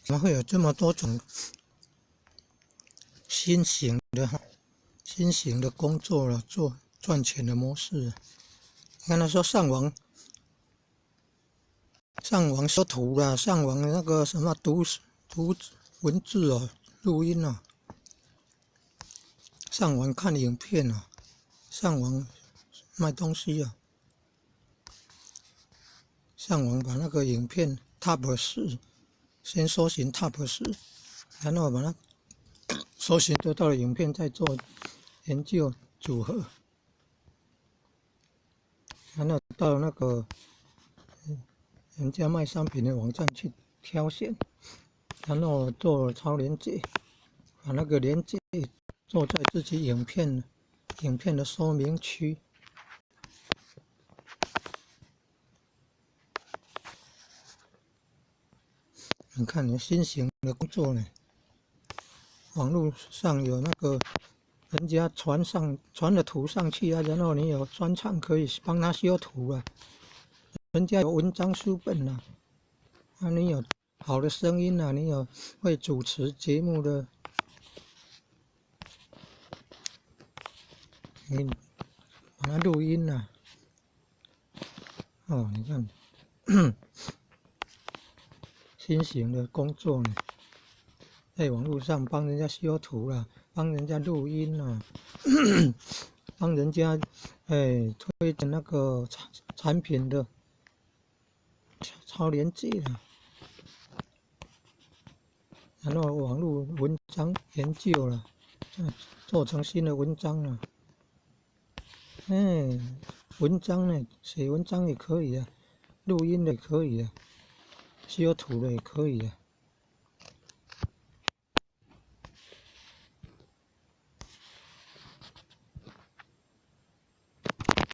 怎么会有这么多种新型的工作了，做赚钱的模式？你看他说上网修图啦，上网那个什么读文字哦，录音啊，上网看影片啊，上网卖东西啊，上网把那个影片 Top 4先搜寻 Top 4，然后把它搜寻得到的影片再做研究组合，然后到那个人家卖商品的网站去挑选，然后做超连结，把那个连结做在自己影片的说明区。你看你新型的工作呢，网络上有那个人家传了图上去啊，然后你有专场可以帮他修图啊，人家有文章书本啊，你有好的声音啊，你有会主持节目的，你把它录音啊，哦，你看新型的工作呢，在网络上帮人家修图啦，帮人家录音啊，帮人家推荐那个产品的超连结啦，然后网络文章研究了，做成新的文章了。文章呢，写文章也可以啊，录音的也可以啊，修图的也可以啊。